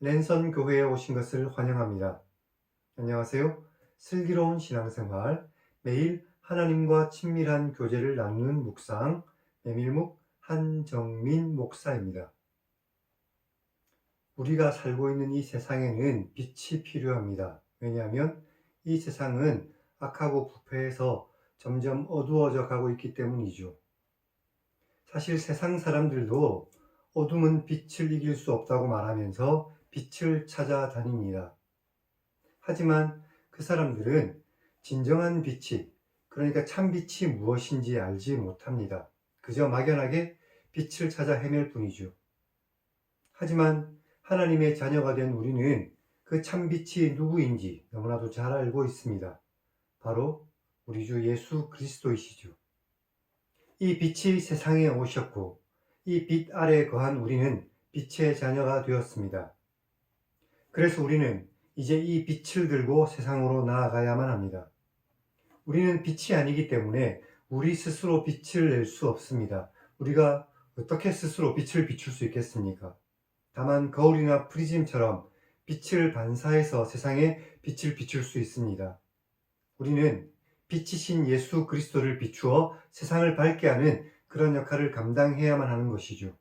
랜선 교회에 오신 것을 환영합니다. 안녕하세요. 슬기로운 신앙생활, 매일 하나님과 친밀한 교제를 나누는 묵상, 메밀묵 한정민 목사입니다. 우리가 살고 있는 이 세상에는 빛이 필요합니다. 왜냐하면 이 세상은 악하고 부패해서 점점 어두워져 가고 있기 때문이죠. 사실 세상 사람들도 어둠은 빛을 이길 수 없다고 말하면서 빛을 찾아다닙니다. 하지만 그 사람들은 진정한 빛이, 그러니까 참 빛이 무엇인지 알지 못합니다. 그저 막연하게 빛을 찾아 헤맬 뿐이죠. 하지만 하나님의 자녀가 된 우리는 그 참 빛이 누구인지 너무나도 잘 알고 있습니다. 바로 우리 주 예수 그리스도이시죠. 이 빛이 세상에 오셨고 이 빛 아래 거한 우리는 빛의 자녀가 되었습니다. 그래서 우리는 이제 이 빛을 들고 세상으로 나아가야만 합니다. 우리는 빛이 아니기 때문에 우리 스스로 빛을 낼 수 없습니다. 우리가 어떻게 스스로 빛을 비출 수 있겠습니까? 다만 거울이나 프리즘처럼 빛을 반사해서 세상에 빛을 비출 수 있습니다. 우리는 빛이신 예수 그리스도를 비추어 세상을 밝게 하는 그런 역할을 감당해야만 하는 것이죠.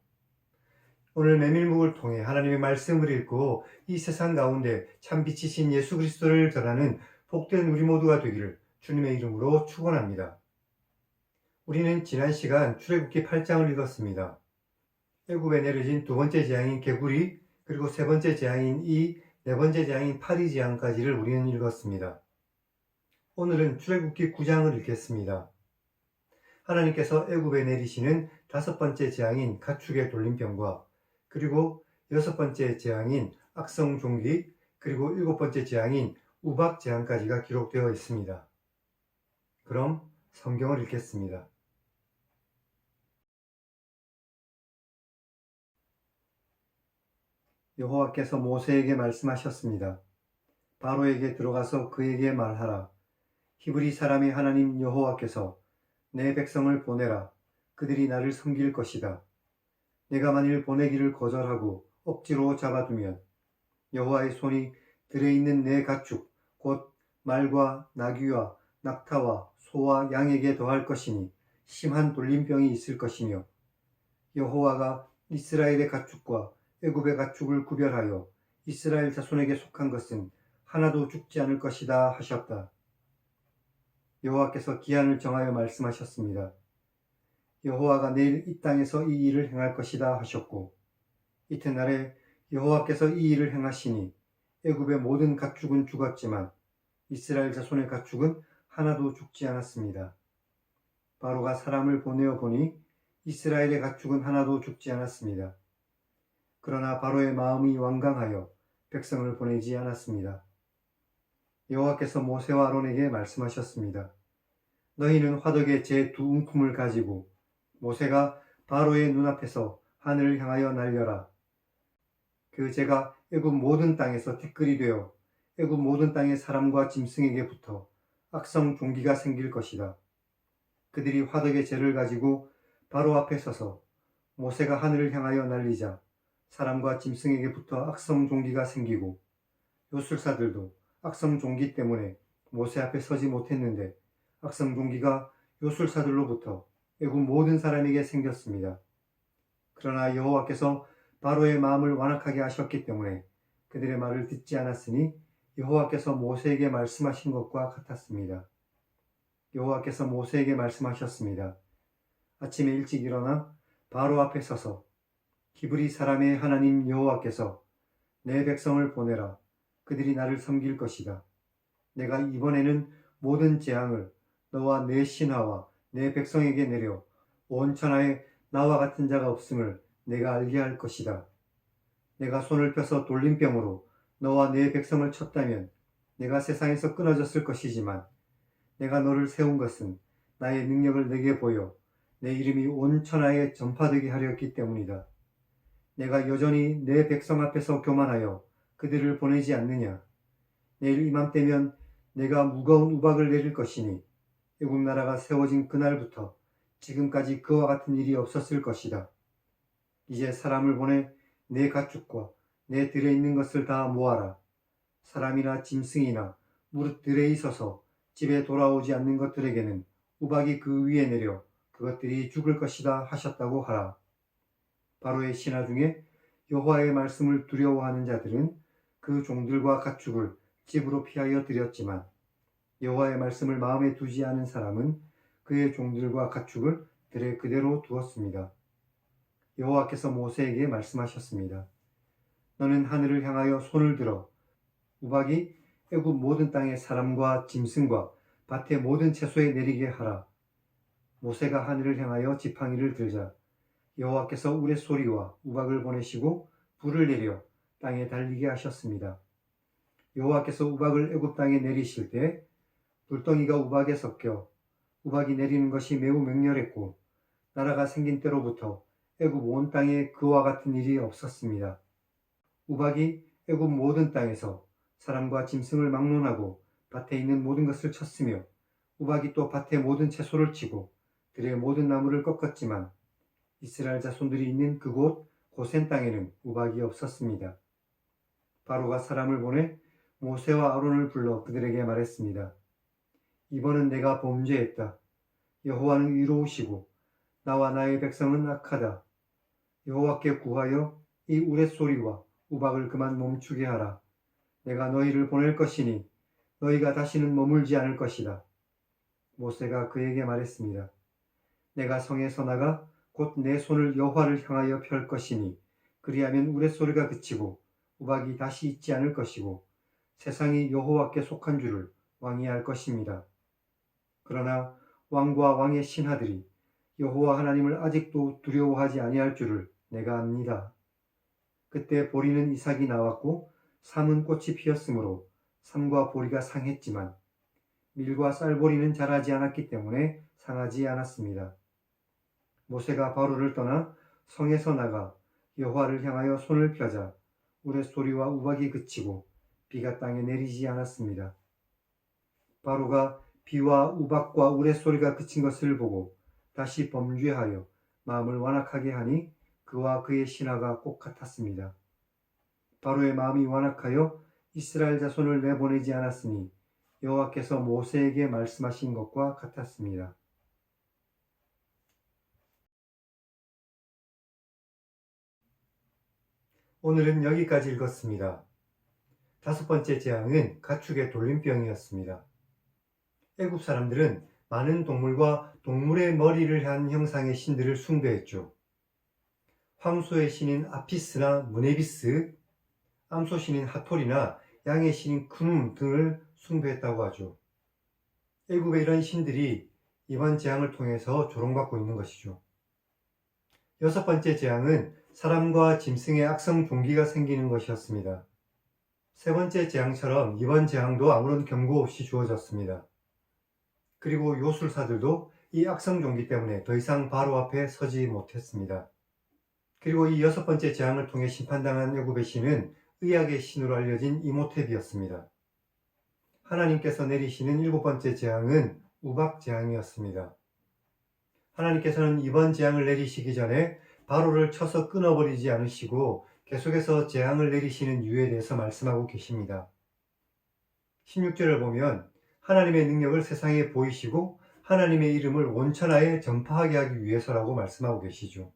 오늘 메밀묵을 통해 하나님의 말씀을 읽고 이 세상 가운데 참 빛이신 예수 그리스도를 전하는 복된 우리 모두가 되기를 주님의 이름으로 축원합니다. 우리는 지난 시간 출애굽기 8장을 읽었습니다. 애굽에 내려진 두 번째 재앙인 개구리, 그리고 세 번째 재앙인 네 번째 재앙인 파리 재앙까지를 우리는 읽었습니다. 오늘은 출애굽기 9장을 읽겠습니다. 하나님께서 애굽에 내리시는 다섯 번째 재앙인 가축의 돌림병과 그리고 여섯 번째 재앙인 악성 종기, 그리고 일곱 번째 재앙인 우박 재앙까지가 기록되어 있습니다. 그럼 성경을 읽겠습니다. 여호와께서 모세에게 말씀하셨습니다. 바로에게 들어가서 그에게 말하라. 히브리 사람의 하나님 여호와께서 내 백성을 보내라. 그들이 나를 섬길 것이다. 내가 만일 보내기를 거절하고 억지로 잡아두면 여호와의 손이 들에 있는 내 가축 곧 말과 나귀와 낙타와 소와 양에게 더할 것이니 심한 돌림병이 있을 것이며 여호와가 이스라엘의 가축과 애굽의 가축을 구별하여 이스라엘 자손에게 속한 것은 하나도 죽지 않을 것이다 하셨다. 여호와께서 기한을 정하여 말씀하셨습니다. 여호와가 내일 이 땅에서 이 일을 행할 것이다 하셨고 이튿날에 여호와께서 이 일을 행하시니 애굽의 모든 가축은 죽었지만 이스라엘 자손의 가축은 하나도 죽지 않았습니다. 바로가 사람을 보내어 보니 이스라엘의 가축은 하나도 죽지 않았습니다. 그러나 바로의 마음이 완강하여 백성을 보내지 않았습니다. 여호와께서 모세와 아론에게 말씀하셨습니다. 너희는 화덕에 제 두 움품을 가지고 모세가 바로의 눈앞에서 하늘을 향하여 날려라. 그 제가 애굽 모든 땅에서 티끌이 되어 애굽 모든 땅의 사람과 짐승에게 붙어 악성 종기가 생길 것이다. 그들이 화덕의 재를 가지고 바로 앞에 서서 모세가 하늘을 향하여 날리자 사람과 짐승에게 붙어 악성 종기가 생기고 요술사들도 악성 종기 때문에 모세 앞에 서지 못했는데 악성 종기가 요술사들로부터 애굽 모든 사람에게 생겼습니다. 그러나 여호와께서 바로의 마음을 완악하게 하셨기 때문에 그들의 말을 듣지 않았으니 여호와께서 모세에게 말씀하신 것과 같았습니다. 여호와께서 모세에게 말씀하셨습니다. 아침에 일찍 일어나 바로 앞에 서서 히브리 사람의 하나님 여호와께서 내 백성을 보내라. 그들이 나를 섬길 것이다. 내가 이번에는 모든 재앙을 너와 내 신하와 내 백성에게 내려 온 천하에 나와 같은 자가 없음을 내가 알게 할 것이다. 내가 손을 펴서 돌림병으로 너와 내 백성을 쳤다면 내가 세상에서 끊어졌을 것이지만 내가 너를 세운 것은 나의 능력을 내게 보여 내 이름이 온 천하에 전파되게 하렸기 때문이다. 내가 여전히 내 백성 앞에서 교만하여 그들을 보내지 않느냐. 내일 이맘때면 내가 무거운 우박을 내릴 것이니 애굽 나라가 세워진 그날부터 지금까지 그와 같은 일이 없었을 것이다. 이제 사람을 보내 내 가축과 내 들에 있는 것을 다 모아라. 사람이나 짐승이나 무릇 들에 있어서 집에 돌아오지 않는 것들에게는 우박이 그 위에 내려 그것들이 죽을 것이다 하셨다고 하라. 바로의 신하 중에 여호와의 말씀을 두려워하는 자들은 그 종들과 가축을 집으로 피하여 들였지만 여호와의 말씀을 마음에 두지 않은 사람은 그의 종들과 가축을 들에 그대로 두었습니다. 여호와께서 모세에게 말씀하셨습니다. 너는 하늘을 향하여 손을 들어 우박이 애굽 모든 땅의 사람과 짐승과 밭의 모든 채소에 내리게 하라. 모세가 하늘을 향하여 지팡이를 들자 여호와께서 우레소리와 우박을 보내시고 불을 내려 땅에 달리게 하셨습니다. 여호와께서 우박을 애굽 땅에 내리실 때 불덩이가 우박에 섞여 우박이 내리는 것이 매우 맹렬했고 나라가 생긴 때로부터 애굽 온 땅에 그와 같은 일이 없었습니다. 우박이 애굽 모든 땅에서 사람과 짐승을 막론하고 밭에 있는 모든 것을 쳤으며 우박이 또 밭의 모든 채소를 치고 들의 모든 나무를 꺾었지만 이스라엘 자손들이 있는 그곳 고센 땅에는 우박이 없었습니다. 바로가 사람을 보내 모세와 아론을 불러 그들에게 말했습니다. 이번은 내가 범죄했다. 여호와는 의로우시고 나와 나의 백성은 악하다. 여호와께 구하여 이 우레소리와 우박을 그만 멈추게 하라. 내가 너희를 보낼 것이니 너희가 다시는 머물지 않을 것이다. 모세가 그에게 말했습니다. 내가 성에서 나가 곧 내 손을 여호와를 향하여 펼 것이니 그리하면 우레소리가 그치고 우박이 다시 있지 않을 것이고 세상이 여호와께 속한 줄을 왕이 알 것입니다. 그러나 왕과 왕의 신하들이 여호와 하나님을 아직도 두려워하지 아니할 줄을 내가 압니다. 그때 보리는 이삭이 나왔고 삼은 꽃이 피었으므로 삼과 보리가 상했지만 밀과 쌀보리는 자라지 않았기 때문에 상하지 않았습니다. 모세가 바로를 떠나 성에서 나가 여호와를 향하여 손을 펴자 우레소리와 우박이 그치고 비가 땅에 내리지 않았습니다. 바로가 비와 우박과 우레소리가 그친 것을 보고 다시 범죄하여 마음을 완악하게 하니 그와 그의 신하가 꼭 같았습니다. 바로의 마음이 완악하여 이스라엘 자손을 내보내지 않았으니 여호와께서 모세에게 말씀하신 것과 같았습니다. 오늘은 여기까지 읽었습니다. 5번째 재앙은 가축의 돌림병이었습니다. 애굽 사람들은 많은 동물과 동물의 머리를 한 형상의 신들을 숭배했죠. 황소의 신인 아피스나 무네비스, 암소 신인 하톨이나 양의 신인 크눔 등을 숭배했다고 하죠. 애굽의 이런 신들이 이번 재앙을 통해서 조롱받고 있는 것이죠. 6번째 재앙은 사람과 짐승의 악성 종기가 생기는 것이었습니다. 3번째 재앙처럼 이번 재앙도 아무런 경고 없이 주어졌습니다. 그리고 요술사들도 이 악성 종기 때문에 더 이상 바로 앞에 서지 못했습니다. 그리고 이 6번째 재앙을 통해 심판당한 애굽의 신은 의학의 신으로 알려진 이모텝이었습니다. 하나님께서 내리시는 7번째 재앙은 우박 재앙이었습니다. 하나님께서는 이번 재앙을 내리시기 전에 바로를 쳐서 끊어버리지 않으시고 계속해서 재앙을 내리시는 이유에 대해서 말씀하고 계십니다. 16절을 보면 하나님의 능력을 세상에 보이시고 하나님의 이름을 온천하에 전파하게 하기 위해서라고 말씀하고 계시죠.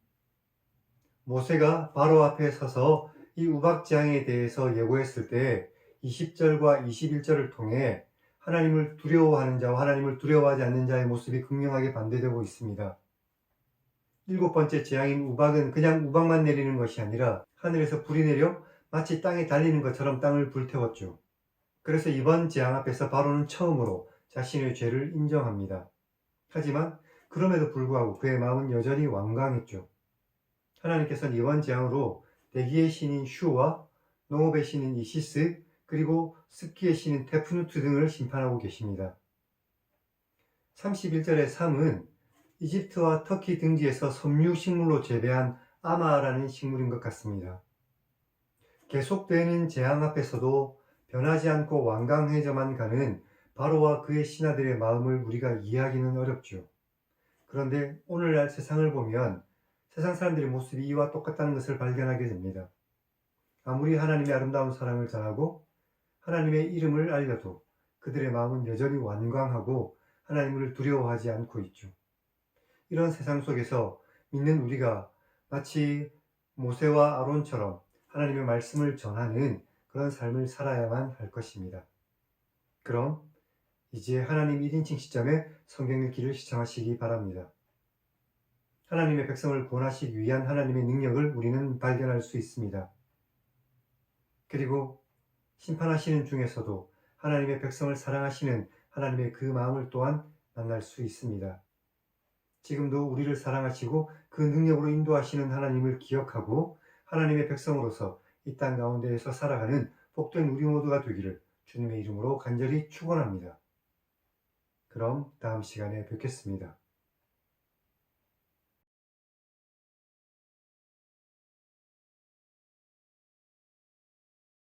모세가 바로 앞에 서서 이 우박 재앙에 대해서 예고했을 때 20절과 21절을 통해 하나님을 두려워하는 자와 하나님을 두려워하지 않는 자의 모습이 극명하게 반대되고 있습니다. 7번째 재앙인 우박은 그냥 우박만 내리는 것이 아니라 하늘에서 불이 내려 마치 땅에 달리는 것처럼 땅을 불태웠죠. 그래서 이번 재앙 앞에서 바로는 처음으로 자신의 죄를 인정합니다. 하지만 그럼에도 불구하고 그의 마음은 여전히 완강했죠. 하나님께서는 이번 재앙으로 대기의 신인 슈와 농업의 신인 이시스 그리고 스키의 신인 테프누트 등을 심판하고 계십니다. 31절의 3은 이집트와 터키 등지에서 섬유 식물로 재배한 아마라는 식물인 것 같습니다. 계속되는 재앙 앞에서도 변하지 않고 완강해져만 가는 바로와 그의 신하들의 마음을 우리가 이해하기는 어렵죠. 그런데 오늘날 세상을 보면 세상 사람들의 모습이 이와 똑같다는 것을 발견하게 됩니다. 아무리 하나님의 아름다운 사랑을 전하고 하나님의 이름을 알려도 그들의 마음은 여전히 완강하고 하나님을 두려워하지 않고 있죠. 이런 세상 속에서 믿는 우리가 마치 모세와 아론처럼 하나님의 말씀을 전하는 그런 삶을 살아야만 할 것입니다. 그럼 이제 하나님 1인칭 시점에 성경 읽기를 시청하시기 바랍니다. 하나님의 백성을 구원하시기 위한 하나님의 능력을 우리는 발견할 수 있습니다. 그리고 심판하시는 중에서도 하나님의 백성을 사랑하시는 하나님의 그 마음을 또한 만날 수 있습니다. 지금도 우리를 사랑하시고 그 능력으로 인도하시는 하나님을 기억하고 하나님의 백성으로서 이 땅 가운데에서 살아가는 복된 우리 모두가 되기를 주님의 이름으로 간절히 축원합니다. 그럼 다음 시간에 뵙겠습니다.